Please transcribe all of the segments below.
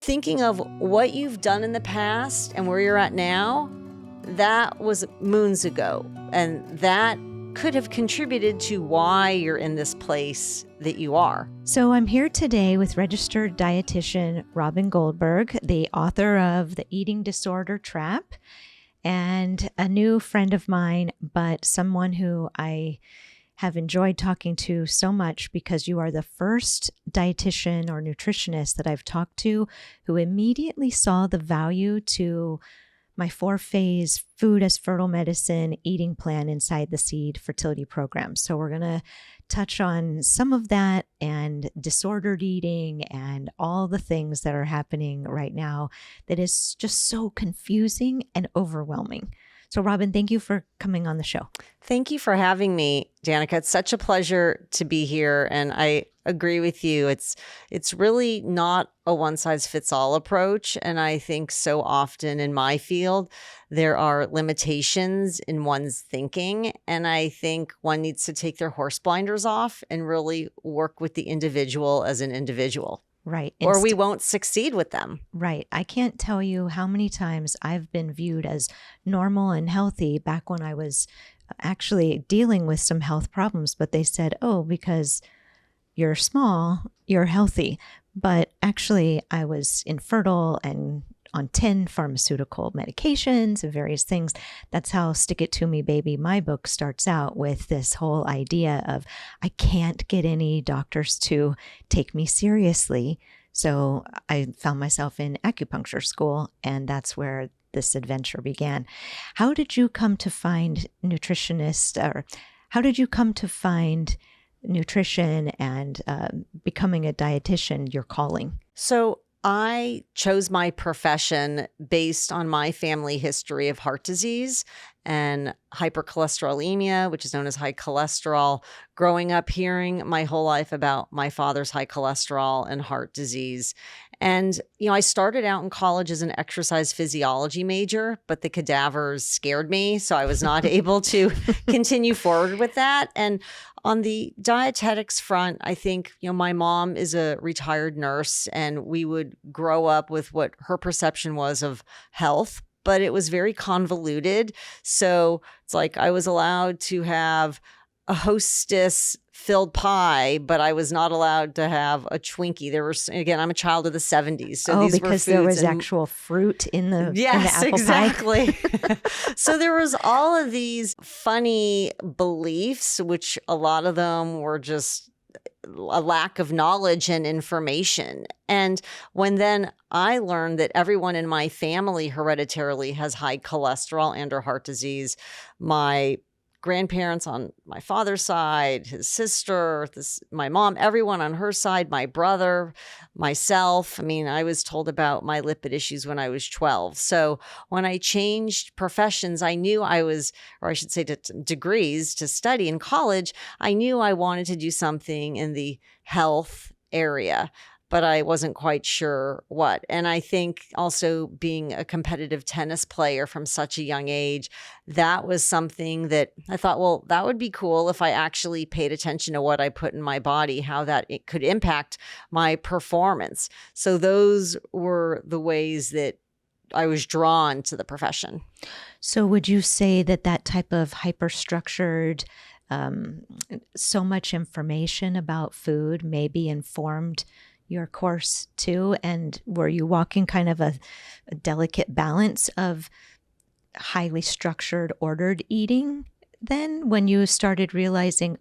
thinking of what you've done in the past and where you're at now, that was moons ago. And that could have contributed to why you're in this place that you are. So I'm here today with registered dietitian Robyn Goldberg, the author of The Eating Disorder Trap, and a new friend of mine, but someone who I have enjoyed talking to so much because you are the first dietitian or nutritionist that I've talked to who immediately saw the value to my 4-phase food as fertile medicine eating plan inside the Seed fertility program. So we're going to touch on some of that and disordered eating and all the things that are happening right now that is just so confusing and overwhelming. So Robyn, thank you for coming on the show. Thank you for having me, Danica. It's such a pleasure to be here. And I agree with you. It's really not a one-size-fits-all approach. And I think so often in my field, there are limitations in one's thinking. And I think one needs to take their horse blinders off and really work with the individual as an individual. Right. Or we won't succeed with them. Right. I can't tell you how many times I've been viewed as normal and healthy back when I was actually dealing with some health problems, but they said, oh, because you're small, you're healthy. But actually I was infertile and on 10 pharmaceutical medications and various things. That's how Stick It To Me, Baby, my book starts out with this whole idea of I can't get any doctors to take me seriously. So I found myself in acupuncture school, and that's where this adventure began. How did you come to find nutritionist, or how did you come to find nutrition and becoming a dietitian your calling? So I chose my profession based on my family history of heart disease and hypercholesterolemia, which is known as high cholesterol. Growing up hearing my whole life about my father's high cholesterol and heart disease. And, I started out in college as an exercise physiology major, but the cadavers scared me. So I was not able to continue forward with that. And on the dietetics front, I think, my mom is a retired nurse, and we would grow up with what her perception was of health, but it was very convoluted. So it's like I was allowed to have a Hostess filled pie, but I was not allowed to have a Twinkie. There was, again, I'm a child of the 70s. So these because were there was actual fruit in the yes, in the apple exactly. pie. So there was all of these funny beliefs, which a lot of them were just a lack of knowledge and information. And when then I learned that everyone in my family hereditarily has high cholesterol and or heart disease, my grandparents on my father's side, his sister, my mom, everyone on her side, my brother, myself. I mean, I was told about my lipid issues when I was 12. So when I changed professions, I knew I was, or I should say degrees to study in college, I knew I wanted to do something in the health area, but I wasn't quite sure what. And I think also being a competitive tennis player from such a young age, that was something that I thought, well, that would be cool if I actually paid attention to what I put in my body, how that it could impact my performance. So those were the ways that I was drawn to the profession. So would you say that type of hyper-structured, so much information about food maybe informed your course too? And were you walking kind of a delicate balance of highly structured, ordered eating then when you started realizing,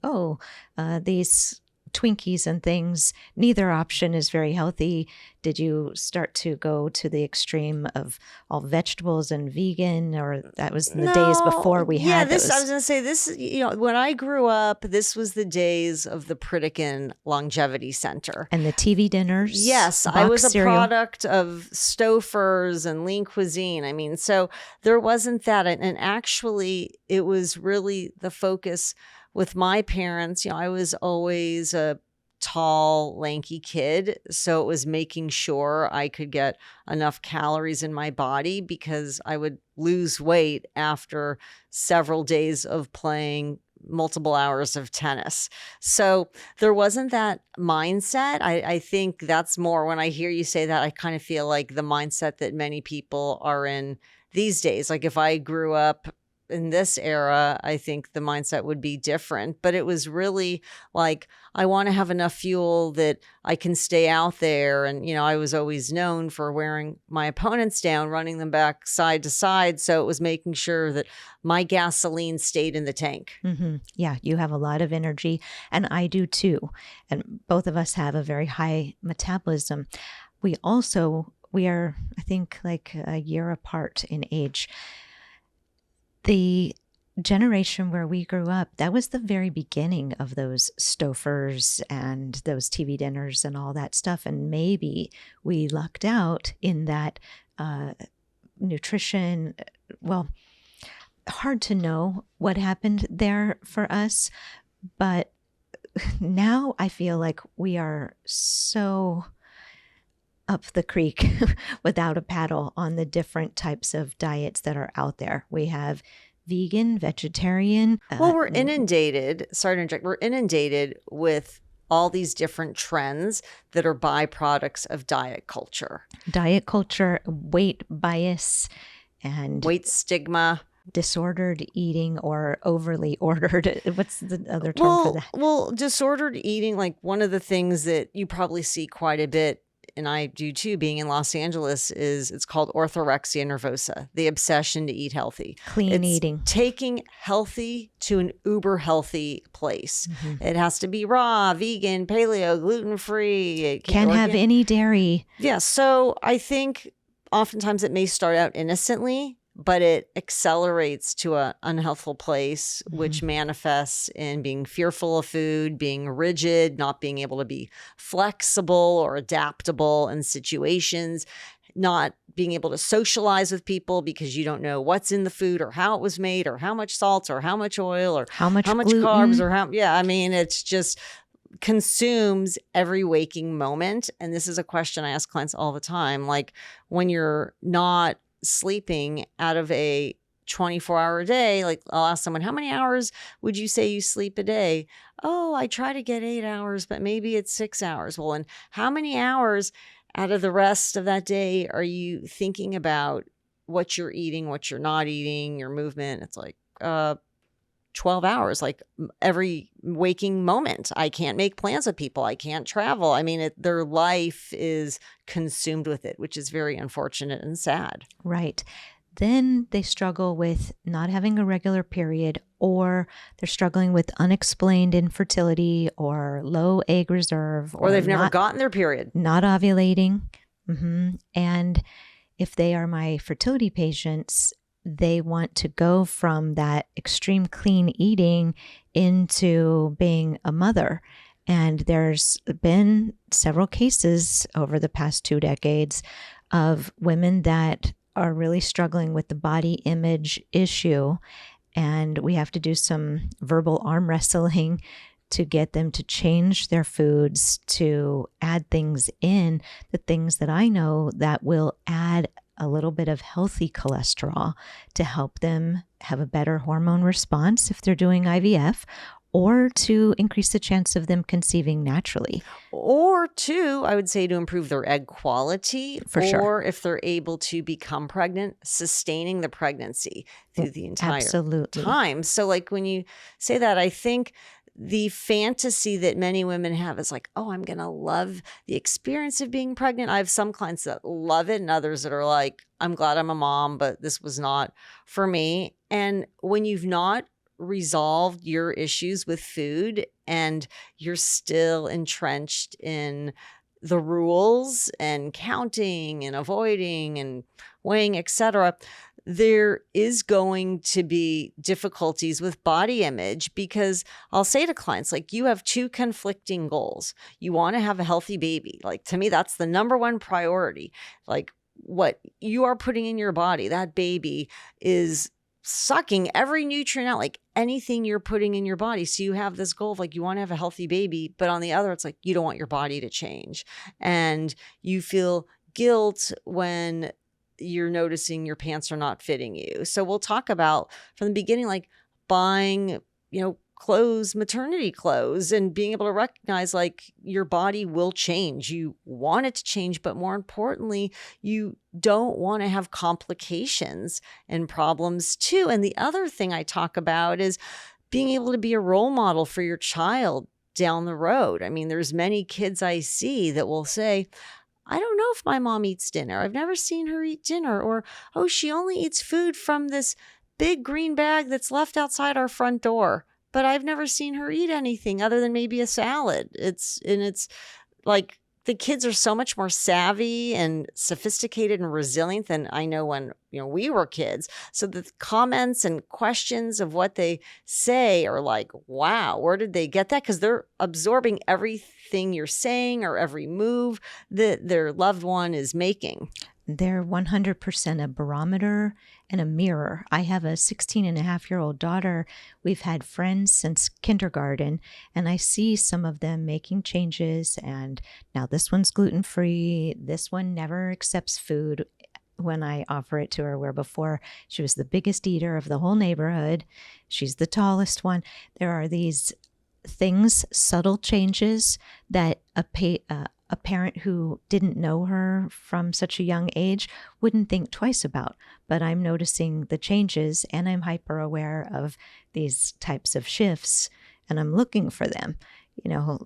these Twinkies and things, neither option is very healthy? Did you start to go to the extreme of all vegetables and vegan, or that was in the days before we had those? I was going to say this, when I grew up, this was the days of the Pritikin Longevity Center. And the TV dinners? Yes, I was a product of Stouffer's and lean cuisine. I mean, so there wasn't that. And actually, it was really the focus with my parents. I was always a tall, lanky kid. So it was making sure I could get enough calories in my body, because I would lose weight after several days of playing multiple hours of tennis. So there wasn't that mindset. I think that's more, when I hear you say that, I kind of feel like the mindset that many people are in these days. Like if I grew up in this era, I think the mindset would be different. But it was really like, I want to have enough fuel that I can stay out there. And, I was always known for wearing my opponents down, running them back side to side. So it was making sure that my gasoline stayed in the tank. Mm-hmm. Yeah, you have a lot of energy, and I do too. And both of us have a very high metabolism. We are, I think, like a year apart in age. The generation where we grew up, that was the very beginning of those Stofers and those TV dinners and all that stuff. And maybe we lucked out in that nutrition. Well, hard to know what happened there for us. But now I feel like we are so up the creek without a paddle on the different types of diets that are out there. We have vegan, vegetarian. Well, we're inundated. Sorry to interject. We're inundated with all these different trends that are byproducts of diet culture. Diet culture, weight bias, and weight stigma. Disordered eating or overly ordered. What's the other term for that? Well, disordered eating, like one of the things that you probably see quite a bit, and I do too, being in Los Angeles, is it's called orthorexia nervosa, the obsession to eat healthy. Clean eating. Taking healthy to an uber healthy place. Mm-hmm. It has to be raw, vegan, paleo, gluten-free. Can't have any dairy. Yeah. So I think oftentimes it may start out innocently, but it accelerates to an unhealthful place, which manifests in being fearful of food, being rigid, not being able to be flexible or adaptable in situations, not being able to socialize with people because you don't know what's in the food or how it was made or how much salt or how much oil or how much carbs or it's just consumes every waking moment. And this is a question I ask clients all the time. Like when you're not sleeping out of a 24-hour day, like I'll ask someone, how many hours would you say you sleep a day? Oh, I try to get 8 hours, but maybe it's 6 hours. Well, and how many hours out of the rest of that day are you thinking about what you're eating, what you're not eating, your movement? It's like 12 hours, like every waking moment. I can't make plans with people. I can't travel. I mean, their life is consumed with it, which is very unfortunate and sad. Right. Then they struggle with not having a regular period, or they're struggling with unexplained infertility or low egg reserve. Or they've never gotten their period. Not ovulating. Mm-hmm. And if they are my fertility patients, they want to go from that extreme clean eating into being a mother. And there's been several cases over the past 2 decades of women that are really struggling with the body image issue. And we have to do some verbal arm wrestling to get them to change their foods, to add things in, the things that I know that will add a little bit of healthy cholesterol to help them have a better hormone response if they're doing IVF, or to increase the chance of them conceiving naturally. Or two, I would say to improve their egg quality. For sure. Or if they're able to become pregnant, sustaining the pregnancy through the entire time. So like when you say that, I think the fantasy that many women have is like, oh, I'm going to love the experience of being pregnant. I have some clients that love it and others that are like, I'm glad I'm a mom, but this was not for me. And when you've not resolved your issues with food and you're still entrenched in the rules and counting and avoiding and weighing, etc., there is going to be difficulties with body image, because I'll say to clients, like, you have two conflicting goals. You want to have a healthy baby. Like, to me, that's the number one priority. Like, what you are putting in your body, that baby is sucking every nutrient out, like anything you're putting in your body. So you have this goal of like, you want to have a healthy baby, but on the other, it's like, you don't want your body to change. And you feel guilt when you're noticing your pants are not fitting you. So we'll talk about from the beginning, like buying, clothes, maternity clothes, and being able to recognize like your body will change. You want it to change, but more importantly, you don't want to have complications and problems too. And the other thing I talk about is being able to be a role model for your child down the road. I mean, there's many kids I see that will say, I don't know if my mom eats dinner. I've never seen her eat dinner. Or, oh, she only eats food from this big green bag that's left outside our front door. But I've never seen her eat anything other than maybe a salad. It's like the kids are so much more savvy and sophisticated and resilient than I know when we were kids. So the comments and questions of what they say are like, wow, where did they get that? Because they're absorbing everything you're saying or every move that their loved one is making. They're 100% a barometer and a mirror. I have a 16-and-a-half-year-old daughter. We've had friends since kindergarten, and I see some of them making changes. And now this one's gluten-free. This one never accepts food when I offer it to her, where before she was the biggest eater of the whole neighborhood. She's the tallest one. There are these things, subtle changes that a parent who didn't know her from such a young age wouldn't think twice about. But I'm noticing the changes, and I'm hyper aware of these types of shifts, and I'm looking for them.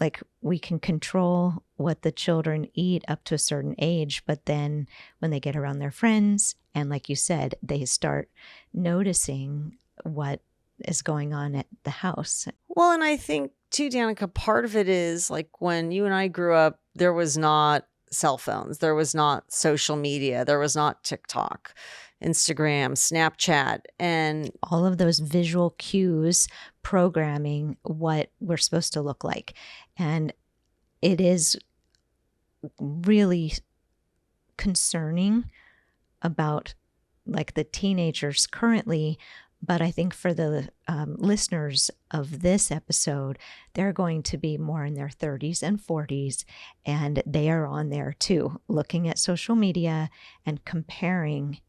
Like we can control what the children eat up to a certain age, but then when they get around their friends, and like you said, they start noticing what is going on at the house. Well, and I think too, Danica, part of it is like when you and I grew up, there was not cell phones, there was not social media, there was not TikTok, Instagram, Snapchat, and all of those visual cues programming what we're supposed to look like. And it is really concerning about like the teenagers currently. But I think for the listeners of this episode, they're going to be more in their 30s and 40s, and they are on there too, looking at social media and comparing.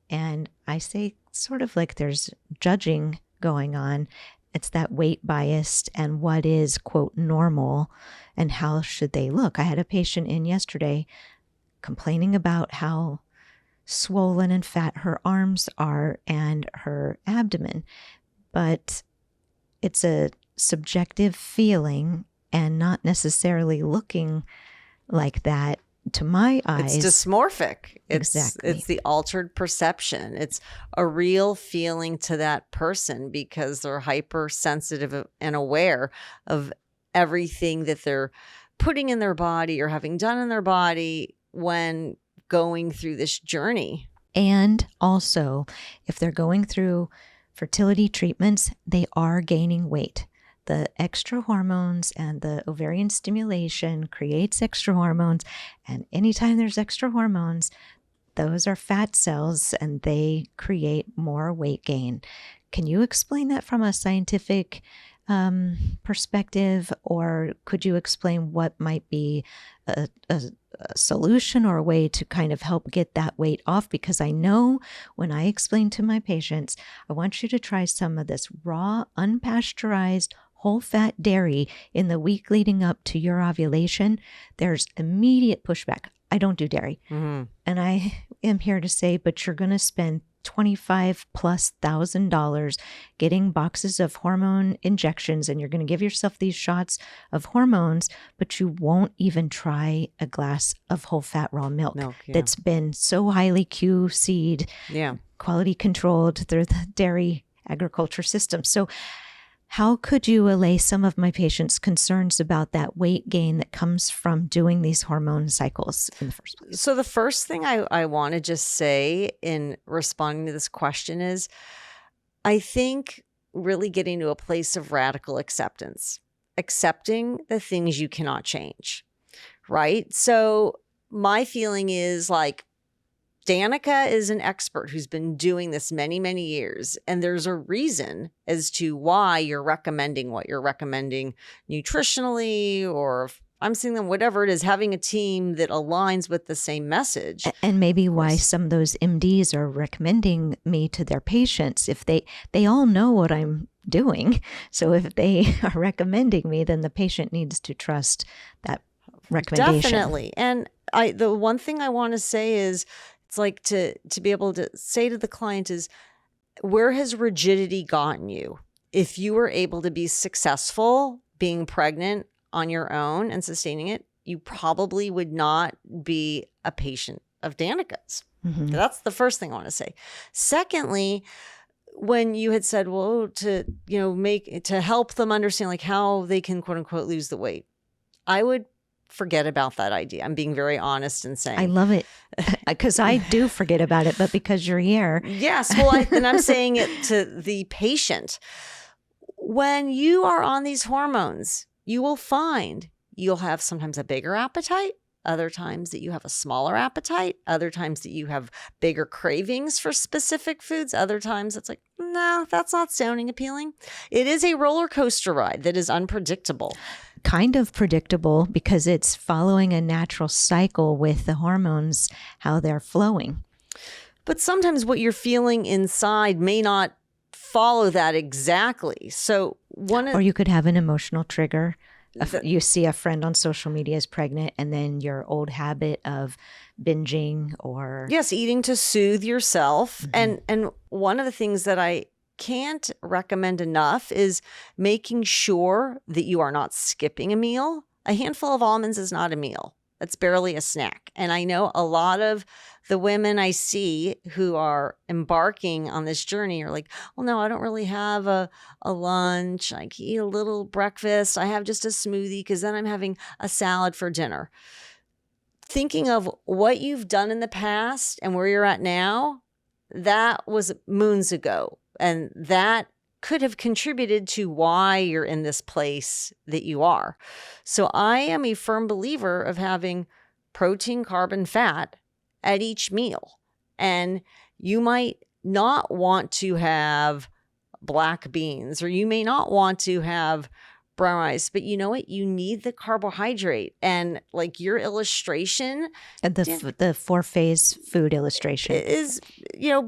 And I say sort of like there's judging going on. It's that weight bias and what is, quote, normal and how should they look. I had a patient in yesterday complaining about how swollen and fat her arms are and her abdomen. But it's a subjective feeling and not necessarily looking like that to my eyes. It's dysmorphic. Exactly. It's the altered perception. It's a real feeling to that person because they're hypersensitive and aware of everything that they're putting in their body or having done in their body when going through this journey. And also, if they're going through fertility treatments, they are gaining weight. The extra hormones and the ovarian stimulation creates extra hormones. And anytime there's extra hormones, those are fat cells and they create more weight gain. Can you explain that from a scientific perspective, or could you explain what might be a solution or a way to kind of help get that weight off? Because I know when I explain to my patients, I want you to try some of this raw, unpasteurized, whole fat dairy in the week leading up to your ovulation, there's immediate pushback. I don't do dairy. Mm-hmm. And I am here to say, but you're going to spend $25,000+ getting boxes of hormone injections, and you're going to give yourself these shots of hormones, but you won't even try a glass of whole fat raw milk that's been so highly QC'd, quality controlled through the dairy agriculture system. So how could you allay some of my patients' concerns about that weight gain that comes from doing these hormone cycles in the first place? So the first thing I want to just say in responding to this question is, I think really getting to a place of radical acceptance, accepting the things you cannot change, right? So my feeling is like, Danica is an expert who's been doing this many, many years. And there's a reason as to why you're recommending what you're recommending nutritionally, or if I'm seeing them, whatever it is, having a team that aligns with the same message. And maybe why some of those MDs are recommending me to their patients. If they all know what I'm doing. So if they are recommending me, then the patient needs to trust that recommendation. Definitely. And the one thing I want to say is, it's like to be able to say to the client is, where has rigidity gotten you? If you were able to be successful being pregnant on your own and sustaining it, you probably would not be a patient of Danica's. Mm-hmm. That's the first thing I want to say. Secondly, when you had said, well, to help them understand like how they can quote unquote lose the weight, I would forget about that idea. I'm being very honest and saying I love it because I do forget about it, but because you're here. Yes. Well, and I'm saying it to the patient. When you are on these hormones, you will find you'll have sometimes a bigger appetite, other times that you have a smaller appetite, other times that you have bigger cravings for specific foods, other times it's like, no, that's not sounding appealing. It is a roller coaster ride that is unpredictable. Kind of predictable because it's following a natural cycle with the hormones, how they're flowing. But sometimes what you're feeling inside may not follow that exactly. So or you could have an emotional trigger. You see a friend on social media is pregnant, and then your old habit of binging or eating to soothe yourself. Mm-hmm. And one of the things that I can't recommend enough is making sure that you are not skipping a meal. A handful of almonds is not a meal. That's barely a snack. And I know a lot of the women I see who are embarking on this journey are like, well, no, I don't really have a lunch. I can eat a little breakfast. I have just a smoothie because then I'm having a salad for dinner. Thinking of what you've done in the past and where you're at now, that was moons ago. And that could have contributed to why you're in this place that you are. So I am a firm believer of having protein, carb, and fat at each meal. And you might not want to have black beans, or you may not want to have brown rice, but you know what? You need the carbohydrate. And like your illustration, and the 4-phase food illustration is,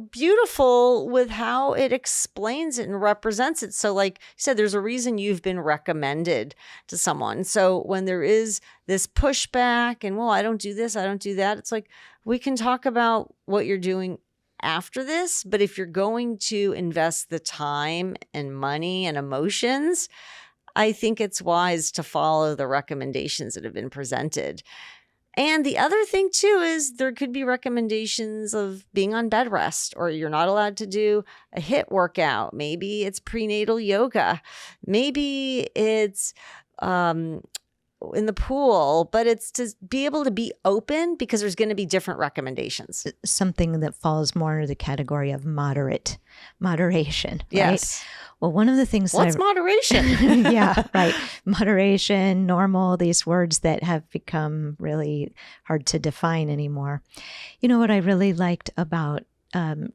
beautiful with how it explains it and represents it. So like you said, there's a reason you've been recommended to someone. So when there is this pushback and, well, I don't do this, I don't do that, it's like, we can talk about what you're doing after this. But if you're going to invest the time and money and emotions, I think it's wise to follow the recommendations that have been presented. And the other thing too is there could be recommendations of being on bed rest, or you're not allowed to do a HIIT workout. Maybe it's prenatal yoga. Maybe it's in the pool, but it's to be able to be open because there's going to be different recommendations. Something that falls more into the category of moderation. Right? Yes. Well, one of the things what's moderation? Yeah, right. Moderation, normal, these words that have become really hard to define anymore. You know what I really liked about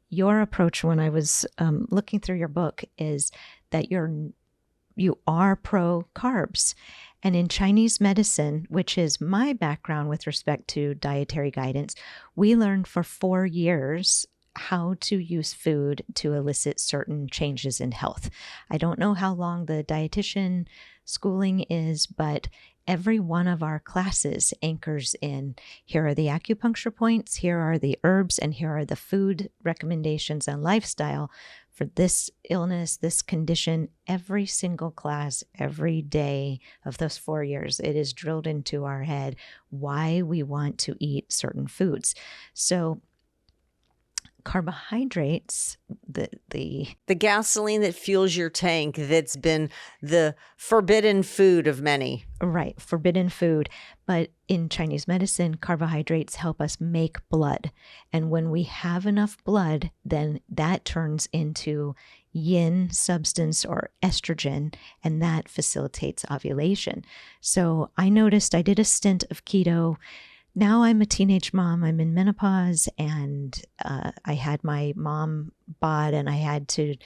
your approach when I was looking through your book is that you are pro carbs. And in Chinese medicine, which is my background with respect to dietary guidance, we learned for 4 years how to use food to elicit certain changes in health. I don't know how long the dietitian schooling is, but every one of our classes anchors in, here are the acupuncture points, here are the herbs, and here are the food recommendations and lifestyle for this illness, this condition. Every single class, every day of those 4 years, it is drilled into our head why we want to eat certain foods. So carbohydrates, the gasoline that fuels your tank, that's been the forbidden food of many. Right, forbidden food. But in Chinese medicine, carbohydrates help us make blood. And when we have enough blood, then that turns into yin substance or estrogen, and that facilitates ovulation. So I noticed I did a stint of keto. Now I'm a teenage mom. I'm in menopause, and I had my mom bod, and I had to,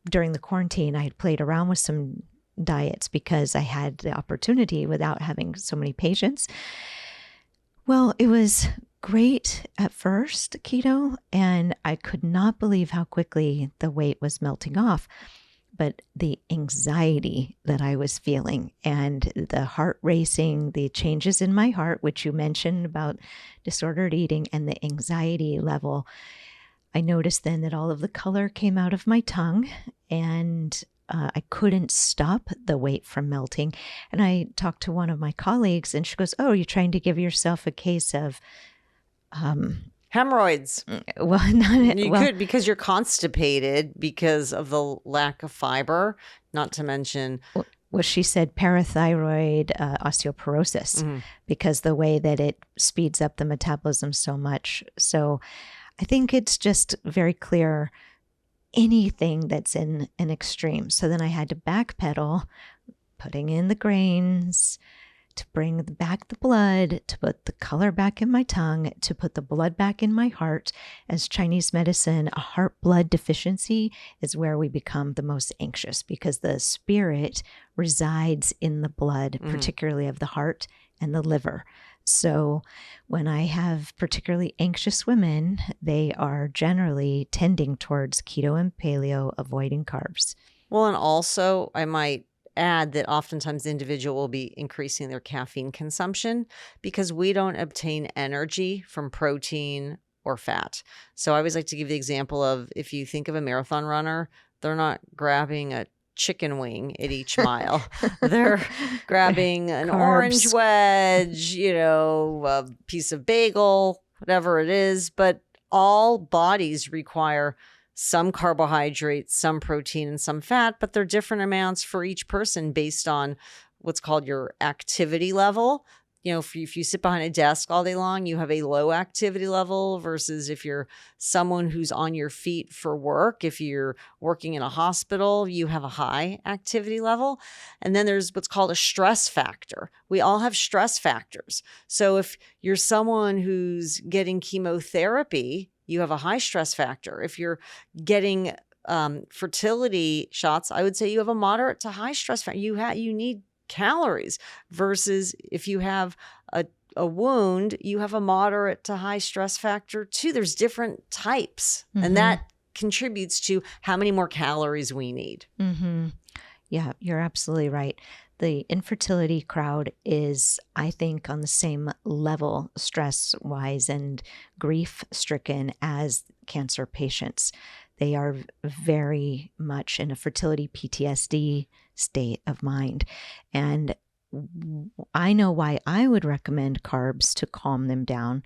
during the quarantine, I had played around with some diets because I had the opportunity without having so many patients. Well, it was great at first, keto, and I could not believe how quickly the weight was melting off. but the anxiety that I was feeling and the heart racing, the changes in my heart, which you mentioned about disordered eating, and the anxiety level, I noticed then that all of the color came out of my tongue, and I couldn't stop the weight from melting. And I talked to one of my colleagues, and she goes, "Oh, you're trying to give yourself a case of hemorrhoids." Well, not You well, could, because you're constipated because of the lack of fiber, not to mention. Well, she said parathyroid osteoporosis, because the way that it speeds up the metabolism so much. So I think it's just very clear anything that's in an extreme. So then I had to backpedal, putting in the grains, to bring back the blood, to put the color back in my tongue, to put the blood back in my heart. As Chinese medicine, a heart blood deficiency is where we become the most anxious, because the spirit resides in the blood, particularly of the heart and the liver. So when I have particularly anxious women, they are generally tending towards keto and paleo, avoiding carbs. Well, and also I might add that oftentimes the individual will be increasing their caffeine consumption because we don't obtain energy from protein or fat. So I always like to give the example of, if you think of a marathon runner, they're not grabbing a chicken wing at each mile. They're grabbing an orange wedge, a piece of bagel, whatever it is. But all bodies require some carbohydrates, some protein, and some fat, but they're different amounts for each person based on what's called your activity level. If you sit behind a desk all day long, you have a low activity level, versus if you're someone who's on your feet for work. If you're working in a hospital, you have a high activity level. And then there's what's called a stress factor. We all have stress factors. So if you're someone who's getting chemotherapy, you have a high stress factor. If you're getting fertility shots, I would say you have a moderate to high stress factor. You need calories, versus if you have a wound, you have a moderate to high stress factor too. There's different types, and that contributes to how many more calories we need. Yeah, you're absolutely right. The infertility crowd is, I think, on the same level stress-wise and grief-stricken as cancer patients. They are very much in a fertility PTSD state of mind. And I know why I would recommend carbs to calm them down,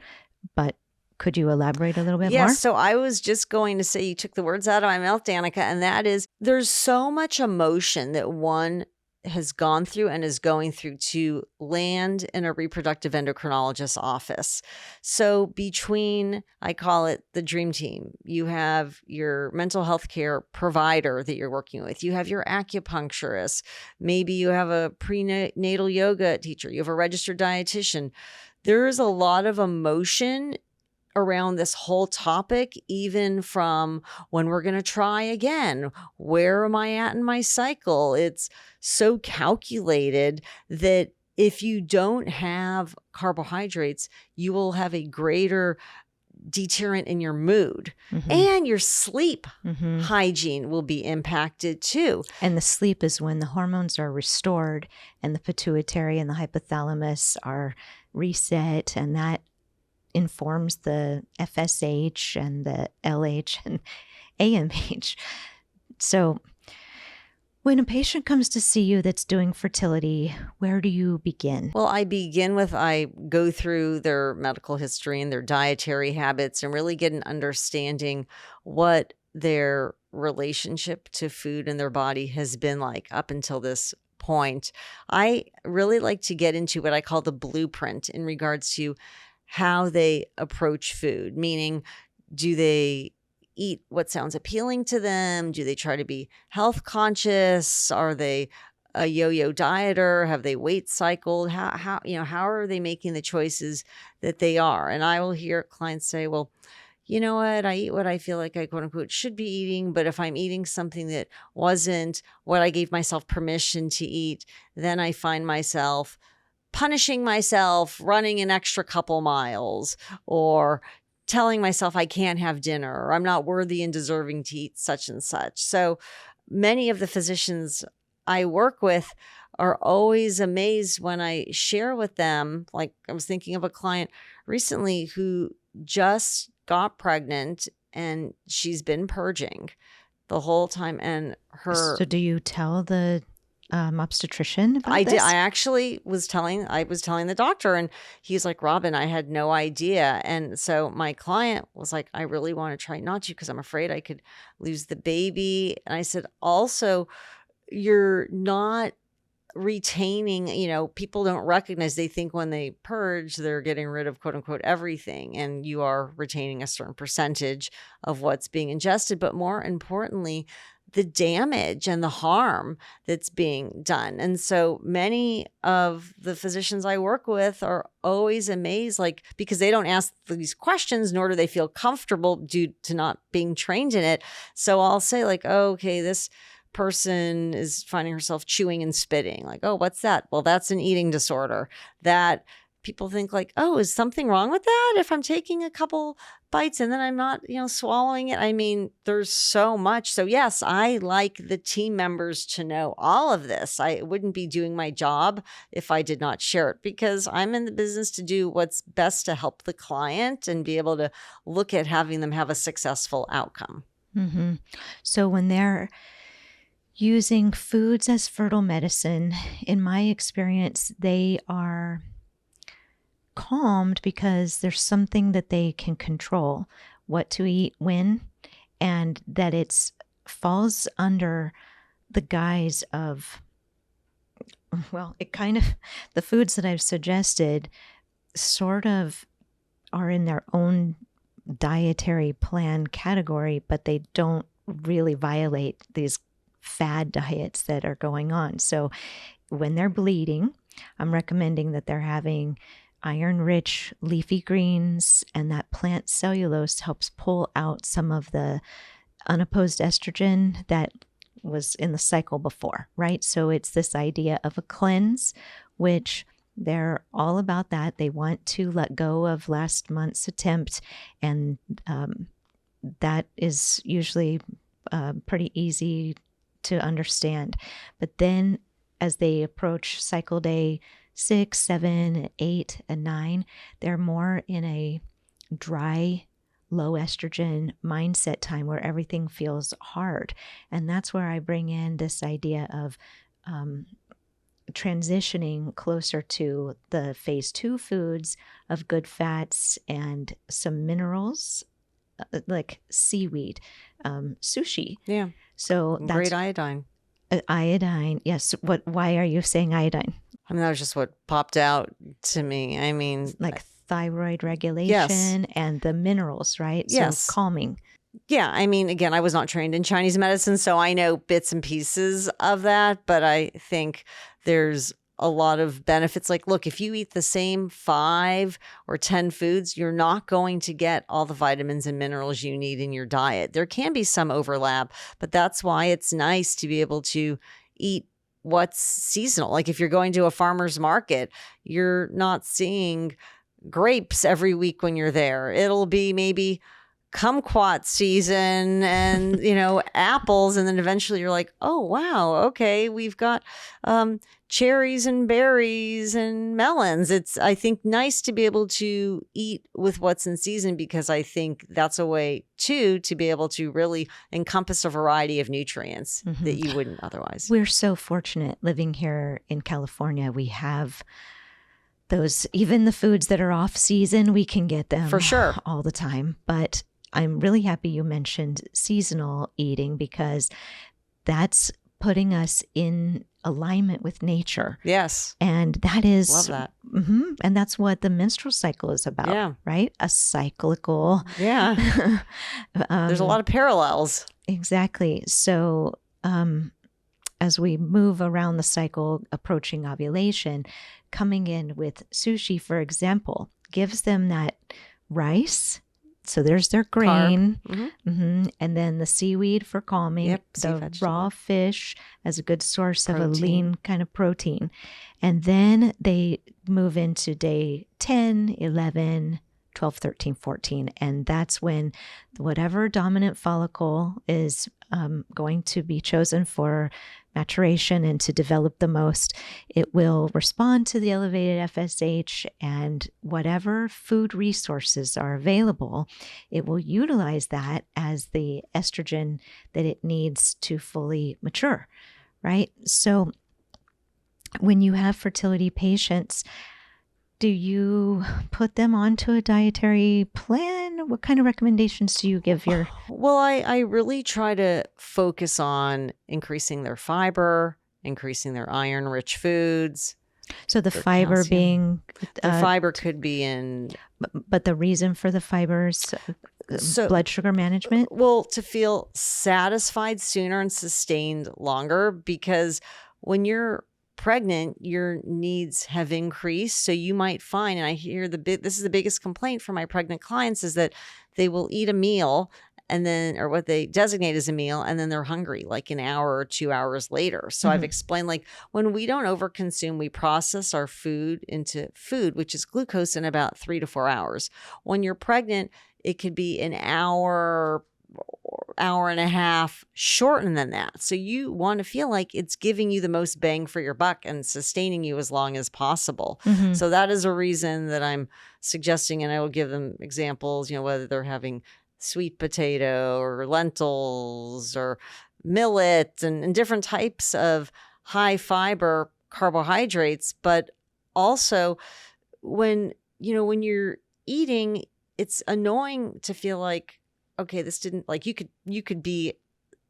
but could you elaborate a little bit more? Yes. So I was just going to say, you took the words out of my mouth, Danica, and that is, there's so much emotion that one has gone through and is going through to land in a reproductive endocrinologist's office. So between, I call it the dream team, you have your mental health care provider that you're working with, you have your acupuncturist, maybe you have a prenatal yoga teacher, you have a registered dietitian. There is a lot of emotion around this whole topic, even from when we're going to try again. Where am I at in my cycle? It's so calculated that if you don't have carbohydrates, you will have a greater deterrent in your mood, and your sleep hygiene will be impacted too. And the sleep is when the hormones are restored and the pituitary and the hypothalamus are reset, and that informs the FSH and the LH and AMH. So when a patient comes to see you that's doing fertility, where do you begin? Well, I go through their medical history and their dietary habits and really get an understanding what their relationship to food and their body has been like up until this point. I really like to get into what I call the blueprint in regards to how they approach food, meaning, do they eat what sounds appealing to them? Do they try to be health conscious? Are they a yo-yo dieter? Have they weight cycled? How are they making the choices that they are? And I will hear clients say, well, you know what? I eat what I feel like I quote unquote should be eating. But if I'm eating something that wasn't what I gave myself permission to eat, then I find myself punishing myself, running an extra couple miles, or telling myself I can't have dinner, or I'm not worthy and deserving to eat such and such. So many of the physicians I work with are always amazed when I share with them. Like, I was thinking of a client recently who just got pregnant and she's been purging the whole time. And her... So do you tell the obstetrician about I this? did. I actually was telling the doctor, and he's like, Robyn, I had no idea. And so my client was like, I really want to try not to, because I'm afraid I could lose the baby. And I said, also, you're not retaining, people don't recognize, they think when they purge, they're getting rid of quote unquote everything. And you are retaining a certain percentage of what's being ingested. But more importantly, the damage and the harm that's being done. And so many of the physicians I work with are always amazed, because they don't ask these questions, nor do they feel comfortable due to not being trained in it. So I'll say oh, okay, this person is finding herself chewing and spitting. Oh, what's that? Well, that's an eating disorder. That people think oh, is something wrong with that if I'm taking a couple bites and then I'm not, swallowing it? I mean, there's so much. So yes, I like the team members to know all of this. I wouldn't be doing my job if I did not share it, because I'm in the business to do what's best to help the client and be able to look at having them have a successful outcome. Mm-hmm. So when they're using foods as fertile medicine, in my experience, they are calmed because there's something that they can control, what to eat when, and that it falls under the guise of, the foods that I've suggested sort of are in their own dietary plan category, but they don't really violate these fad diets that are going on. So when they're bleeding, I'm recommending that they're having iron-rich leafy greens, and that plant cellulose helps pull out some of the unopposed estrogen that was in the cycle before, right? So it's this idea of a cleanse, which they're all about that. They want to let go of last month's attempt, and that is usually pretty easy to understand. But then as they approach cycle day 6, 7, 8, and 9, they're more in a dry, low estrogen mindset time where everything feels hard. And that's where I bring in this idea of transitioning closer to the phase 2 foods of good fats and some minerals like seaweed, sushi. Yeah. So that's great iodine. Iodine. Yes. Why are you saying iodine? I mean, that was just what popped out to me. I mean, thyroid regulation, yes, and the minerals, right? Yes. So calming. Yeah. I mean, again, I was not trained in Chinese medicine, so I know bits and pieces of that, but I think there's a lot of benefits. Look, if you eat the same 5 or 10 foods, you're not going to get all the vitamins and minerals you need in your diet. There can be some overlap, but that's why it's nice to be able to eat what's seasonal. If you're going to a farmer's market, you're not seeing grapes every week when you're there. It'll be maybe kumquat season and, apples. And then eventually you're like, oh, wow, okay, we've got cherries and berries and melons. It's, I think, nice to be able to eat with what's in season, because I think that's a way too to be able to really encompass a variety of nutrients that you wouldn't otherwise. We're so fortunate living here in California. We have those, even the foods that are off season, we can get them for sure all the time. But I'm really happy you mentioned seasonal eating, because that's putting us in alignment with nature. Yes. And that is... Love that. And that's what the menstrual cycle is about, right? A cyclical... Yeah. There's a lot of parallels. Exactly. So as we move around the cycle, approaching ovulation, coming in with sushi, for example, gives them that rice. So there's their grain, and then the seaweed for calming, the raw fish as a good source of a lean kind of protein. And then they move into day 10, 11, 12, 13, 14. And that's when whatever dominant follicle is going to be chosen for maturation and to develop the most. It will respond to the elevated FSH, and whatever food resources are available, it will utilize that as the estrogen that it needs to fully mature, right? So when you have fertility patients, do you put them onto a dietary plan? What kind of recommendations do you give your... Well, I really try to focus on increasing their fiber, increasing their iron-rich foods. So the fiber calcium. being... The fiber could be in... But the reason for the fibers, blood sugar management? Well, to feel satisfied sooner and sustained longer, because when you're pregnant, your needs have increased. So you might find, and I hear this is the biggest complaint from my pregnant clients, is that they will eat a meal and then, or what they designate as a meal, and then they're hungry like an hour or 2 hours later. So I've explained, like, when we don't overconsume, we process our food into food, which is glucose, in about 3 to 4 hours. When you're pregnant, it could be an hour and a half shortened than that. So you want to feel like it's giving you the most bang for your buck and sustaining you as long as possible. So that is a reason that I'm suggesting, and I will give them examples, whether they're having sweet potato or lentils or millet and different types of high fiber carbohydrates. But also when you're eating, it's annoying to feel like, okay, this didn't, like, you could be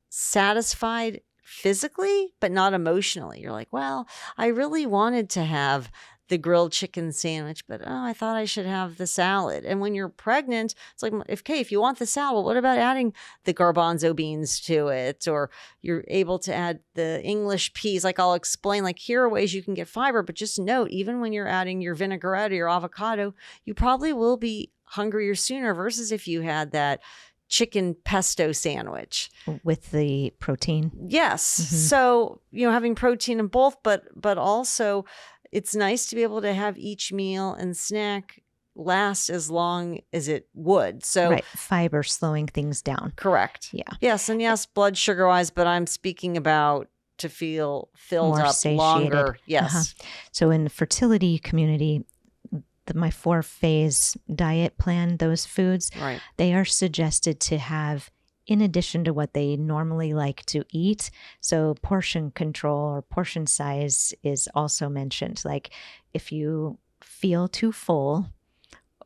satisfied physically, but not emotionally. You're like, well, I really wanted to have the grilled chicken sandwich, but I thought I should have the salad. And when you're pregnant, it's like, if you want the salad, what about adding the garbanzo beans to it? Or you're able to add the English peas. Like, I'll explain, like, here are ways you can get fiber, but just note, even when you're adding your vinaigrette or your avocado, you probably will be hungrier sooner versus if you had that chicken pesto sandwich with the protein. Yes. So, having protein in both, but also it's nice to be able to have each meal and snack last as long as it would. So right. Fiber slowing things down. Correct. Yeah. Yes. And yes, blood sugar wise, but I'm speaking about to feel filled more up satiated. Longer. Yes. So in the fertility community, my 4-phase diet plan, those foods, right, they are suggested to have in addition to what they normally like to eat. So portion control or portion size is also mentioned. Like, if you feel too full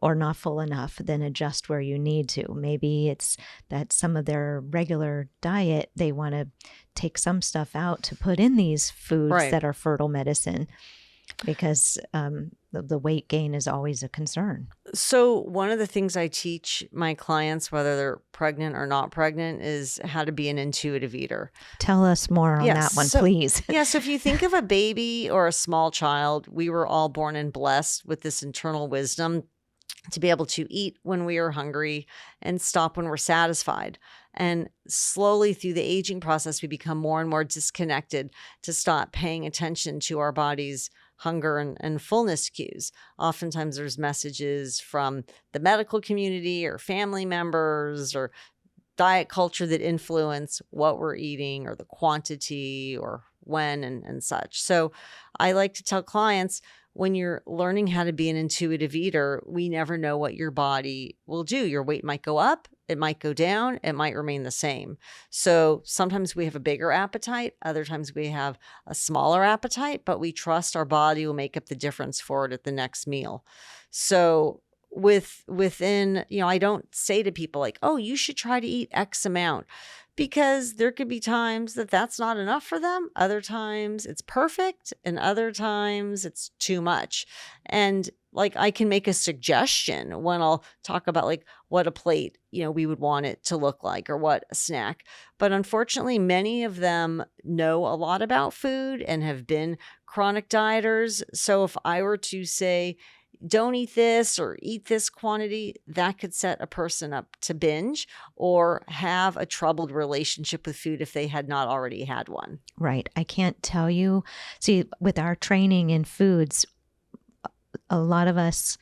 or not full enough, then adjust where you need to. Maybe it's that some of their regular diet, they want to take some stuff out to put in these foods that are fertile medicine, because the weight gain is always a concern. So one of the things I teach my clients, whether they're pregnant or not pregnant, is how to be an intuitive eater. Tell us more on that one, please. Yeah. So if you think of a baby or a small child, we were all born and blessed with this internal wisdom to be able to eat when we are hungry and stop when we're satisfied. And slowly through the aging process, we become more and more disconnected to stop paying attention to our body's hunger and fullness cues. Oftentimes there's messages from the medical community or family members or diet culture that influence what we're eating or the quantity or when and such. So I like to tell clients, when you're learning how to be an intuitive eater, we never know what your body will do. Your weight might go up, it might go down, it might remain the same. So sometimes we have a bigger appetite, other times we have a smaller appetite, but we trust our body will make up the difference for it at the next meal. So within, I don't say to people like, oh, you should try to eat X amount, because there could be times that that's not enough for them. Other times it's perfect, and other times it's too much. And like, I can make a suggestion when I'll talk about like what a plate, we would want it to look like, or what a snack. But unfortunately, many of them know a lot about food and have been chronic dieters. So if I were to say, don't eat this or eat this quantity, that could set a person up to binge or have a troubled relationship with food if they had not already had one. Right. I can't tell you. See, with our training in foods, a lot of us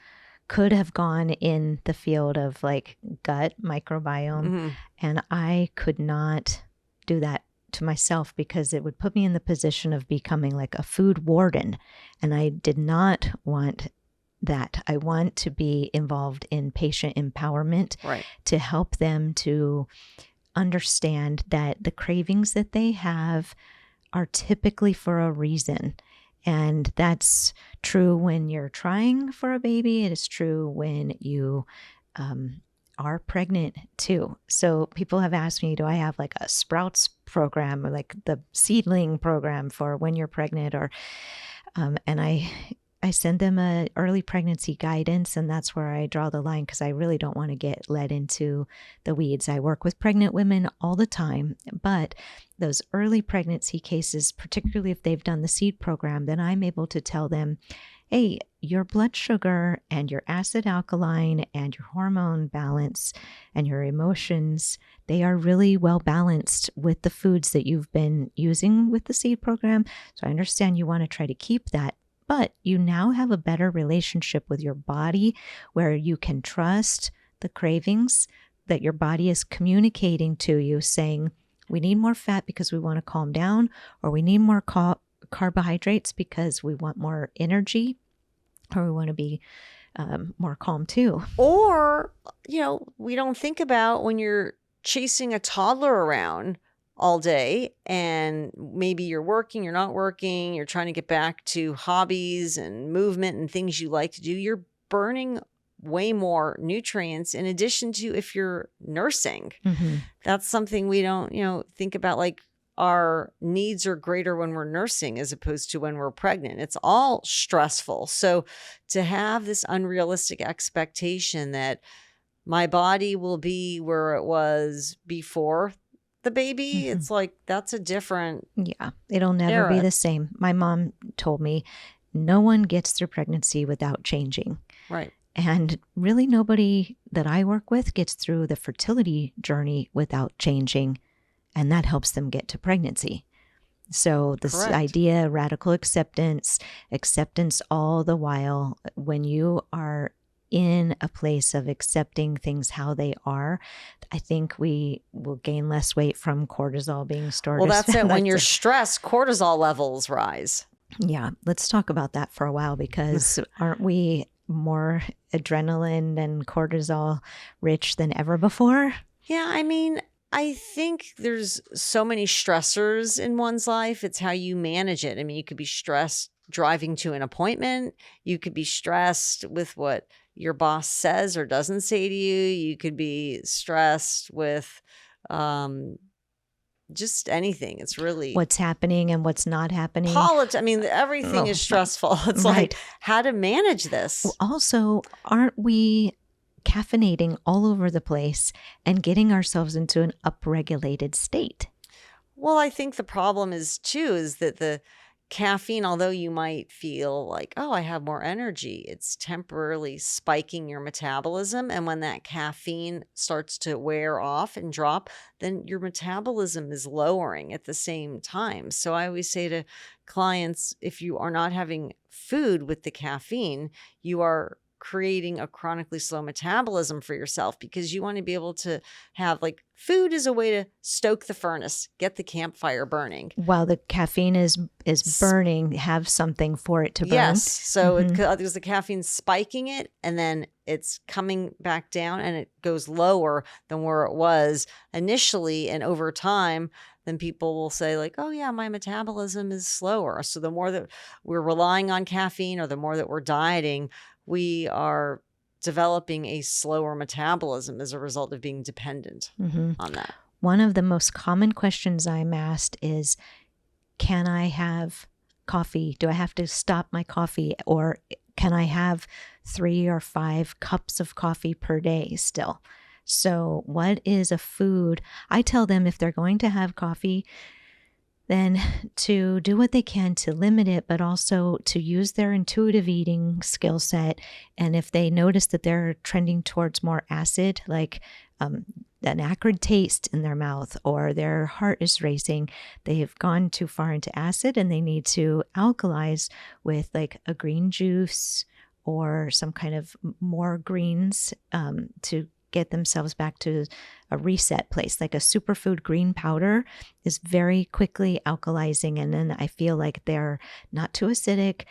could have gone in the field of like gut microbiome, and I could not do that to myself because it would put me in the position of becoming like a food warden. And I did not want that. I want to be involved in patient empowerment to help them to understand that the cravings that they have are typically for a reason. And that's true when you're trying for a baby. It is true when you are pregnant too. So people have asked me, do I have like a Sprouts program or like the seedling program for when you're pregnant? Or and I send them a early pregnancy guidance, and that's where I draw the line because I really don't want to get led into the weeds. I work with pregnant women all the time, but those early pregnancy cases, particularly if they've done the seed program, then I'm able to tell them, hey, your blood sugar and your acid alkaline and your hormone balance and your emotions, they are really well balanced with the foods that you've been using with the seed program. So I understand you want to try to keep that. But you now have a better relationship with your body where you can trust the cravings that your body is communicating to you, saying, we need more fat because we want to calm down, or we need more carbohydrates because we want more energy, or we want to be more calm too. Or, we don't think about when you're chasing a toddler around all day and maybe you're working, you're not working, you're trying to get back to hobbies and movement and things you like to do, you're burning way more nutrients in addition to if you're nursing. Mm-hmm. That's something we don't, think about. Like our needs are greater when we're nursing as opposed to when we're pregnant. It's all stressful. So to have this unrealistic expectation that my body will be where it was before the baby, Mm-hmm. it's like that's a different it'll never era. be the same. My mom told me no one gets through pregnancy without changing. Right. And really nobody that I work with gets through the fertility journey without changing, and that helps them get to pregnancy. So this idea, radical acceptance all the while, when you are in a place of accepting things how they are, I think we will gain less weight from cortisol being stored. Well, that's it. When you're stressed, cortisol levels rise. Yeah. Let's talk about that for a while, because aren't we more adrenaline and cortisol rich than ever before? Yeah. I mean, I think there's so many stressors in one's life. It's how you manage it. I mean, you could be stressed driving to an appointment. You could be stressed with what your boss says or doesn't say to you. You could be stressed with just anything. It's really what's happening and what's not happening. I mean, everything is stressful. It's like how to manage this. Also, aren't we caffeinating all over the place and getting ourselves into an upregulated state? Well, I think the problem is that the caffeine, although you might feel like, oh, I have more energy, it's temporarily spiking your metabolism. And when that caffeine starts to wear off and drop, then your metabolism is lowering at the same time. So I always say to clients, if you are not having food with the caffeine, you are creating a chronically slow metabolism for yourself, because you want to be able to have, like, food is a way to stoke the furnace, get the campfire burning. While the caffeine is burning, have something for it to burn. Yes. So because the caffeine's spiking it, and then it's coming back down and it goes lower than where it was initially. And over time, then people will say like, oh yeah, my metabolism is slower. So the more that we're relying on caffeine, or the more that we're dieting, we are developing a slower metabolism as a result of being dependent on that. One of the most common questions I'm asked is, can I have coffee? Do I have to stop my coffee? Or can I have 3 or 5 cups of coffee per day still? So what is a food? I tell them if they're going to have coffee, then to do what they can to limit it, but also to use their intuitive eating skill set. And if they notice that they're trending towards more acid, like an acrid taste in their mouth, or their heart is racing, they've gone too far into acid and they need to alkalize with like a green juice or some kind of more greens to get themselves back to a reset place. Like a superfood green powder is very quickly alkalizing. And then I feel like they're not too acidic,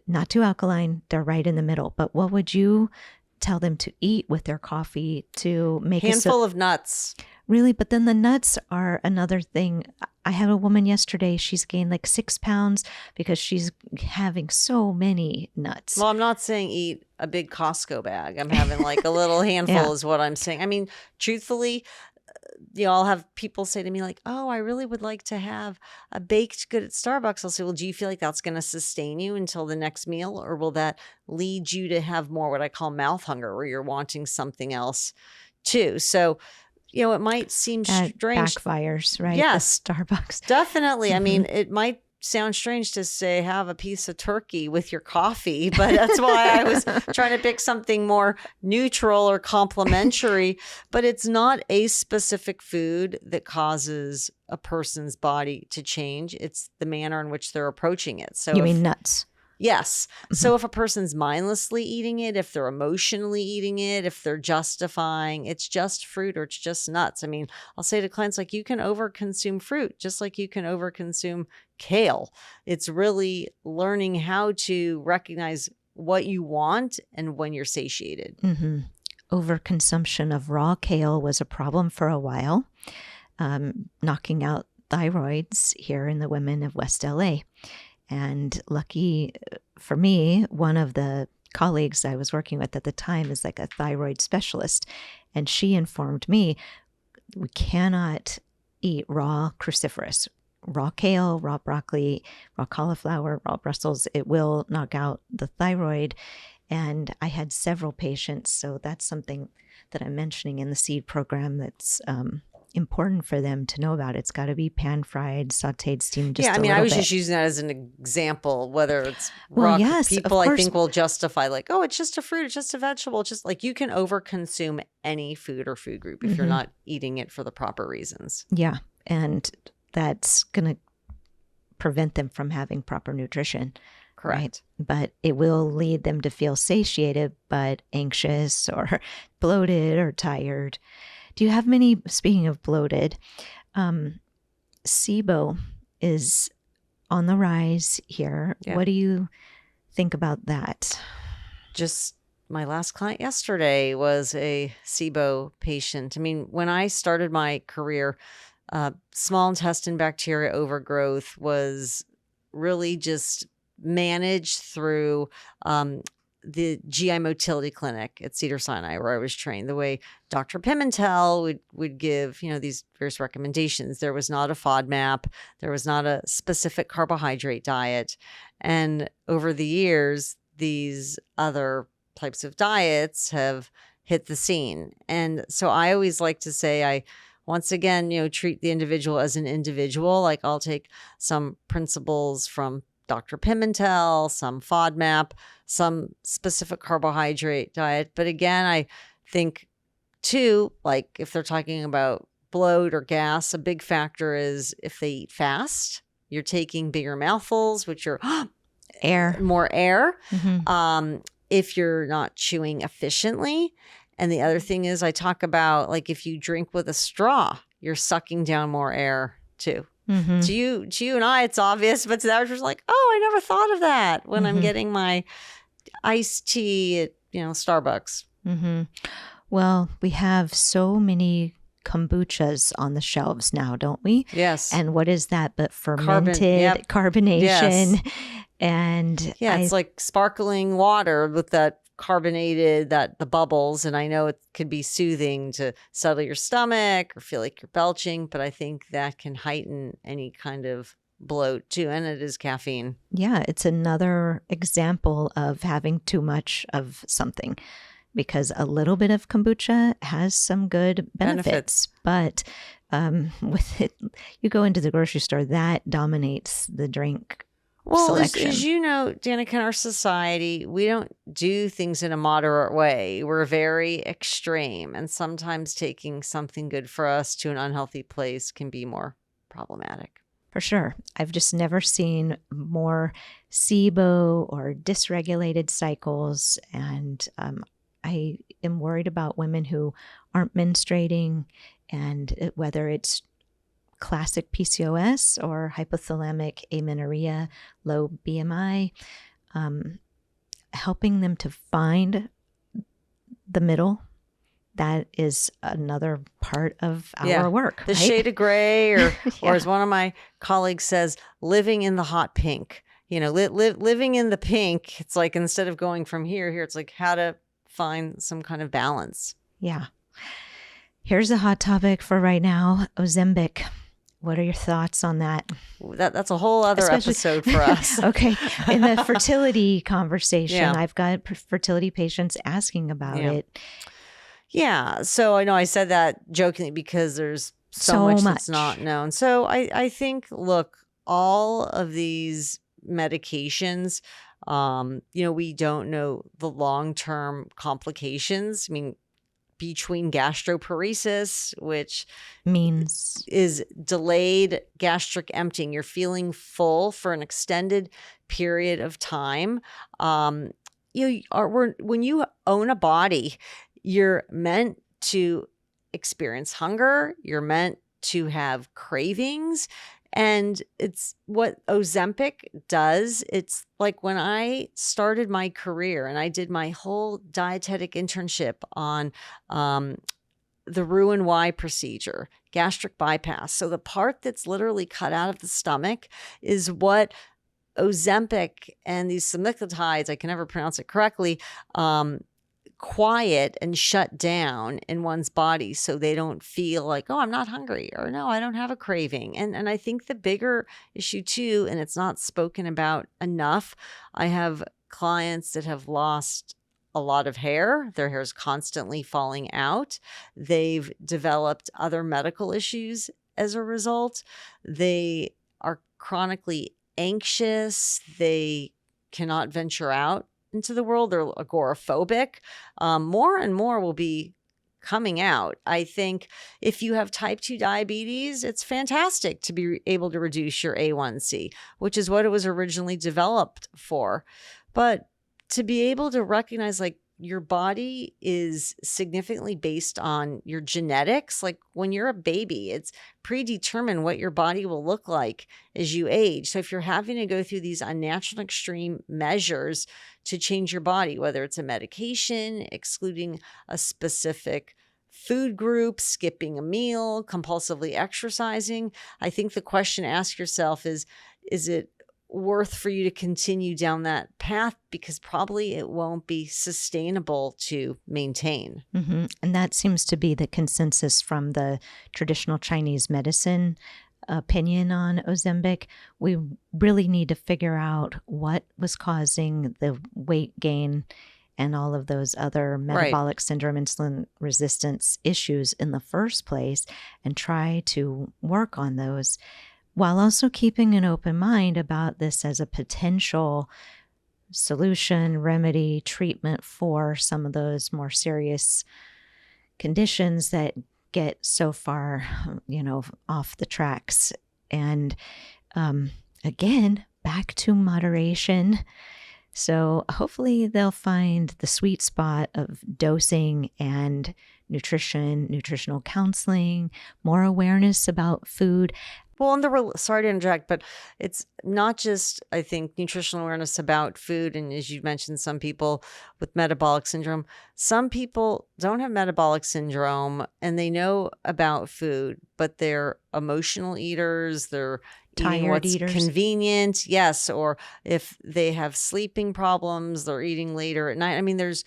not too alkaline. They're right in the middle. But what would you tell them to eat with their coffee to make handful of nuts? Really? But then the nuts are another thing. I had a woman yesterday, she's gained like 6 pounds because she's having so many nuts. Well, I'm not saying eat a big Costco bag. I'm having like a little handful is what I'm saying. I mean, truthfully, I'll have people say to me like, oh, I really would like to have a baked good at Starbucks. I'll say, well, do you feel like that's going to sustain you until the next meal? Or will that lead you to have more what I call mouth hunger, where you're wanting something else too? So, it might seem strange. Backfires, right? Yes. The Starbucks. Definitely. I mean, it might sound strange to say have a piece of turkey with your coffee, but that's why I was trying to pick something more neutral or complementary. But it's not a specific food that causes a person's body to change. It's the manner in which they're approaching it. So you mean nuts? Yes. So if a person's mindlessly eating it, if they're emotionally eating it, if they're justifying it's just fruit or it's just nuts. I mean, I'll say to clients, like, you can overconsume fruit just like you can overconsume kale. It's really learning how to recognize what you want and when you're satiated. Mm-hmm. Overconsumption of raw kale was a problem for a while, knocking out thyroids here in the women of West LA. And lucky for me, one of the colleagues I was working with at the time is like a thyroid specialist. And she informed me, we cannot eat raw cruciferous, raw kale, raw broccoli, raw cauliflower, raw Brussels. It will knock out the thyroid. And I had several patients. So that's something that I'm mentioning in the seed program that's important for them to know about. It's got to be pan-fried, sauteed, steamed just a little bit. I was just using that as an example, whether it's well, yes, people I think will justify like, oh, it's just a fruit, it's just a vegetable. It's just like you can overconsume any food or food group if you're not eating it for the proper reasons. Yeah. And that's going to prevent them from having proper nutrition. Correct. Right? But it will lead them to feel satiated, but anxious or bloated or tired. Do you have many, speaking of bloated, SIBO is on the rise here. Yeah. What do you think about that? Just my last client yesterday was a SIBO patient. I mean, when I started my career, small intestine bacteria overgrowth was really just managed through the GI motility clinic at Cedars-Sinai, where I was trained. The way Dr. Pimentel would give, these various recommendations. There was not a FODMAP. There was not a specific carbohydrate diet. And over the years, these other types of diets have hit the scene. And so I always like to say, once again, treat the individual as an individual. Like I'll take some principles from Dr. Pimentel, some FODMAP, some specific carbohydrate diet. But again, I think too, like if they're talking about bloat or gas, a big factor is if they eat fast, you're taking bigger mouthfuls, which are more air. Mm-hmm. If you're not chewing efficiently. And the other thing is I talk about like if you drink with a straw, you're sucking down more air too. Mm-hmm. To you and I, it's obvious, but to the average, like, oh, I never thought of that when I'm getting my iced tea at Starbucks. Mm-hmm. Well, we have so many kombuchas on the shelves now, don't we? Yes. And what is that but fermented carbonation? Yes. And it's like sparkling water with that carbonated, the bubbles. And I know it could be soothing to settle your stomach or feel like you're belching, but I think that can heighten any kind of bloat too. And it is caffeine. Yeah, it's another example of having too much of something, because a little bit of kombucha has some good benefits. But with it, you go into the grocery store, that dominates the drink. Well, as you know, Danica, in our society, we don't do things in a moderate way. We're very extreme. And sometimes taking something good for us to an unhealthy place can be more problematic. For sure. I've just never seen more SIBO or dysregulated cycles. And I am worried about women who aren't menstruating, and whether it's classic PCOS or hypothalamic amenorrhea, low BMI, helping them to find the middle. That is another part of our work. The right? shade of gray, or as one of my colleagues says, living in the hot pink. Living in the pink. It's like, instead of going from here, it's like how to find some kind of balance. Yeah. Here's a hot topic for right now, Ozempic. What are your thoughts on that? That's a whole other episode for us. Okay. In the fertility conversation, I've got fertility patients asking about it. Yeah. So I know I said that jokingly because there's so much that's not known. So I think, look, all of these medications, we don't know the long-term complications. I mean, between gastroparesis, which is delayed gastric emptying, you're feeling full for an extended period of time. When you own a body, you're meant to experience hunger. You're meant to have cravings. And it's what Ozempic does. It's like when I started my career and I did my whole dietetic internship on the Roux-en-Y procedure, gastric bypass. So the part that's literally cut out of the stomach is what Ozempic and these semaglutides, I can never pronounce it correctly, quiet and shut down in one's body so they don't feel like, oh, I'm not hungry, or no, I don't have a craving. And I think the bigger issue too, and it's not spoken about enough, I have clients that have lost a lot of hair. Their hair is constantly falling out. They've developed other medical issues as a result. They are chronically anxious. They cannot venture out into the world. They're agoraphobic. More and more will be coming out. I think if you have type 2 diabetes, it's fantastic to be able to reduce your A1C, which is what it was originally developed for. But to be able to recognize, like, your body is significantly based on your genetics. Like when you're a baby, it's predetermined what your body will look like as you age. So if you're having to go through these unnatural extreme measures to change your body, whether it's a medication, excluding a specific food group, skipping a meal, compulsively exercising, I think the question to ask yourself is it worth for you to continue down that path? Because probably it won't be sustainable to maintain. Mm-hmm. And that seems to be the consensus from the traditional Chinese medicine opinion on Ozempic. We really need to figure out what was causing the weight gain and all of those other metabolic syndrome, insulin resistance issues in the first place, and try to work on those, while also keeping an open mind about this as a potential solution, remedy, treatment for some of those more serious conditions that get so far, off the tracks. And again, back to moderation. So hopefully they'll find the sweet spot of dosing and nutrition, nutritional counseling, more awareness about food. Well, and sorry to interject, but it's not just, I think, nutritional awareness about food. And as you mentioned, some people with metabolic syndrome, some people don't have metabolic syndrome and they know about food, but they're emotional eaters. They're eating what's convenient. Yes. Or if they have sleeping problems, they're eating later at night. I mean, there's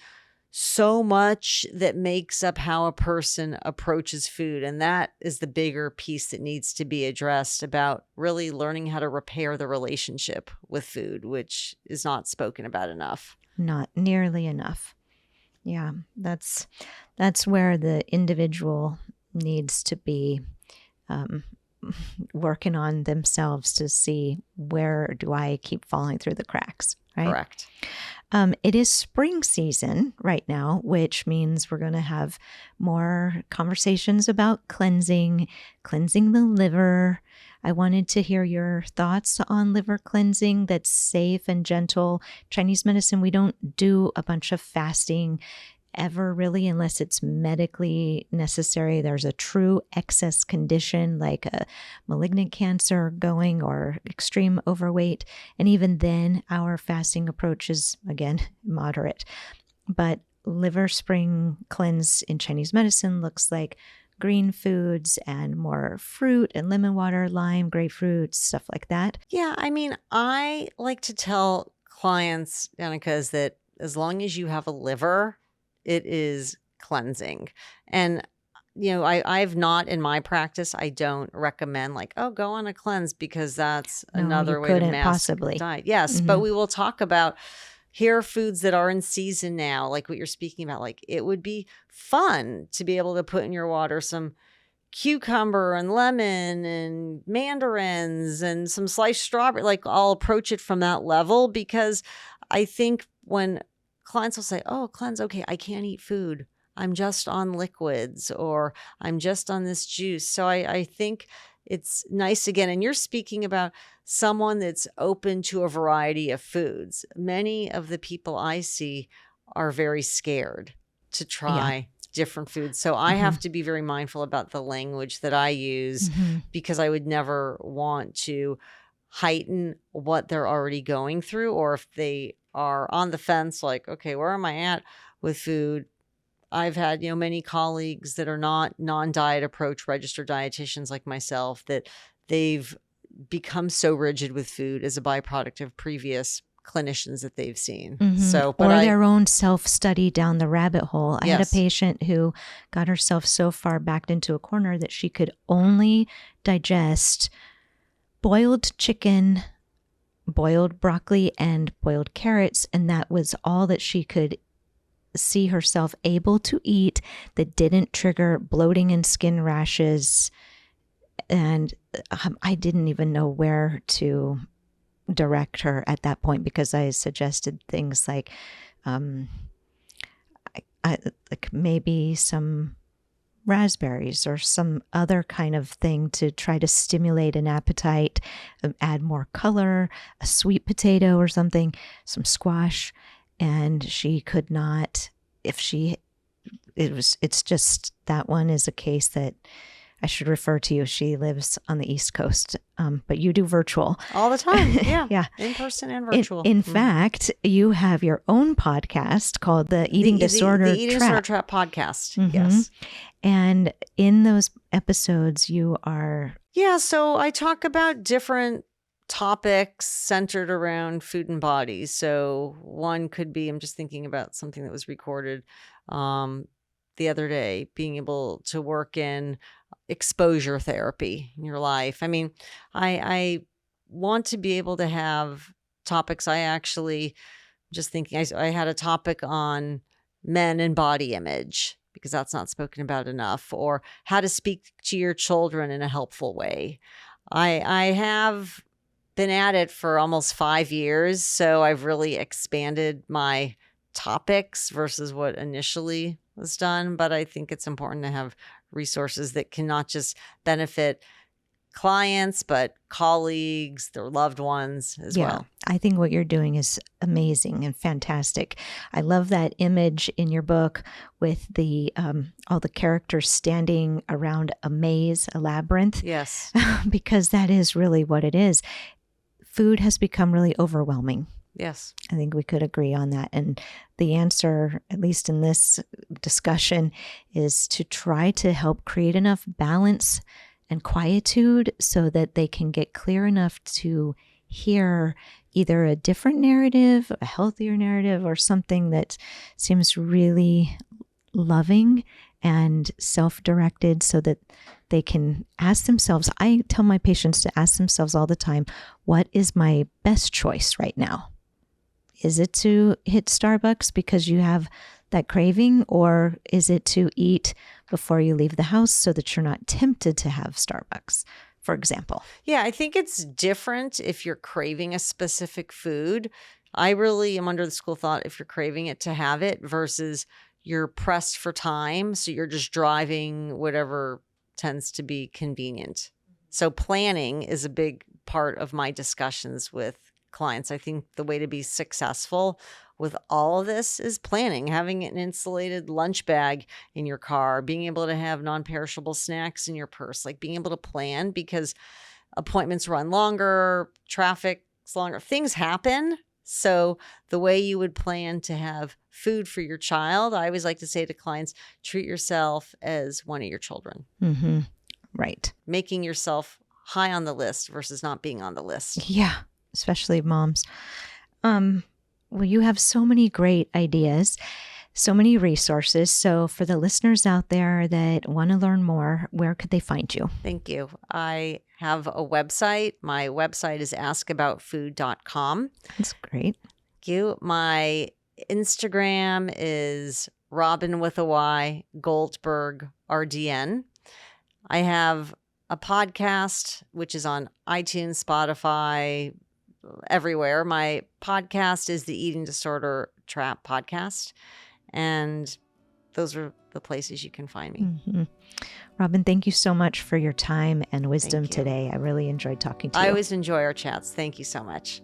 so much that makes up how a person approaches food. And that is the bigger piece that needs to be addressed, about really learning how to repair the relationship with food, which is not spoken about enough. Not nearly enough. Yeah, that's where the individual needs to be working on themselves to see, where do I keep falling through the cracks, right? Correct. It is spring season right now, which means we're going to have more conversations about cleansing the liver. I wanted to hear your thoughts on liver cleansing that's safe and gentle. Chinese medicine, we don't do a bunch of fasting ever really, unless it's medically necessary. There's a true excess condition like a malignant cancer going or extreme overweight. And even then, our fasting approach is, again, moderate. But liver spring cleanse in Chinese medicine looks like green foods and more fruit and lemon water, lime, grapefruit, stuff like that. Yeah, I mean, I like to tell clients, Danica, is that as long as you have a liver, it is cleansing. And, I've not in my practice, I don't recommend like, oh, go on a cleanse because that's No, another you way to couldn't mask possibly. the diet. Yes, but we will talk about here are foods that are in season now, like what you're speaking about. Like it would be fun to be able to put in your water some cucumber and lemon and mandarins and some sliced strawberry. Like I'll approach it from that level because I think when clients will say, oh, cleanse, okay, I can't eat food. I'm just on liquids or I'm just on this juice. So I think it's nice again. And you're speaking about someone that's open to a variety of foods. Many of the people I see are very scared to try different foods. So I have to be very mindful about the language that I use because I would never want to heighten what they're already going through. Or if they are on the fence, like, okay, where am I at with food? I've had, many colleagues that are not non-diet approach registered dietitians like myself that they've become so rigid with food as a byproduct of previous clinicians that they've seen. So, but or their own self-study down the rabbit hole. I had a Yes. patient who got herself so far backed into a corner that she could only digest boiled chicken, boiled broccoli, and boiled carrots. And that was all that she could see herself able to eat that didn't trigger bloating and skin rashes. And I didn't even know where to direct her at that point because I suggested things like, like maybe some raspberries or some other kind of thing to try to stimulate an appetite, add more color, a sweet potato or something, some squash. And she could not, it's just, that one is a case that I should refer to you. She lives on the East Coast, but you do virtual. all the time. Yeah. Yeah. In person and virtual. In fact, you have your own podcast called the Eating Disorder the Eating Disorder Trap. Trap podcast. Yes. And in those episodes, you are... Yeah. So I talk about different topics centered around food and body. So one could be, I'm just thinking about something that was recorded the other day, being able to work in exposure therapy in your life. I mean, I want to be able to have topics. I actually just thinking, I had a topic on men and body image because that's not spoken about enough, or how to speak to your children in a helpful way. I have been at it for almost 5 years, so I've really expanded my topics versus what initially was done. But I think it's important to have resources that can not just benefit clients, but colleagues, their loved ones as well. I think what you're doing is amazing and fantastic. I love that image in your book with the all the characters standing around a maze, a labyrinth. Yes. Because that is really what it is. Food has become really overwhelming. Yes. I think we could agree on that. And the answer, at least in this discussion, is to try to help create enough balance and quietude so that they can get clear enough to hear either a different narrative, a healthier narrative, or something that seems really loving and self-directed so that they can ask themselves. I tell my patients to ask themselves all the time, what is my best choice right now? Is it to hit Starbucks because you have that craving, or is it to eat before you leave the house so that you're not tempted to have Starbucks, for example? Yeah, I think it's different if you're craving a specific food. I really am under the school of thought if you're craving it to have it versus you're pressed for time. So you're just driving whatever tends to be convenient. So planning is a big part of my discussions with clients. I think the way to be successful with all of this is planning, having an insulated lunch bag in your car, being able to have non-perishable snacks in your purse, like being able to plan, because appointments run longer, traffic's longer, things happen. So the way you would plan to have food for your child, I always like to say to clients, treat yourself as one of your children. Mm-hmm. Right. Making yourself high on the list versus not being on the list. Yeah, especially moms. Well, you have so many great ideas, so many resources. So for the listeners out there that want to learn more, where could they find you? Thank you. I have a website. My website is askaboutfood.com. That's great. Thank you. My Instagram is Robyn with a Y, Goldberg, RDN. I have a podcast, which is on iTunes, Spotify, everywhere. My podcast is the Eating Disorder Trap podcast. And those are the places you can find me. Mm-hmm. Robyn, thank you so much for your time and wisdom today. I really enjoyed talking to you. I always enjoy our chats. Thank you so much.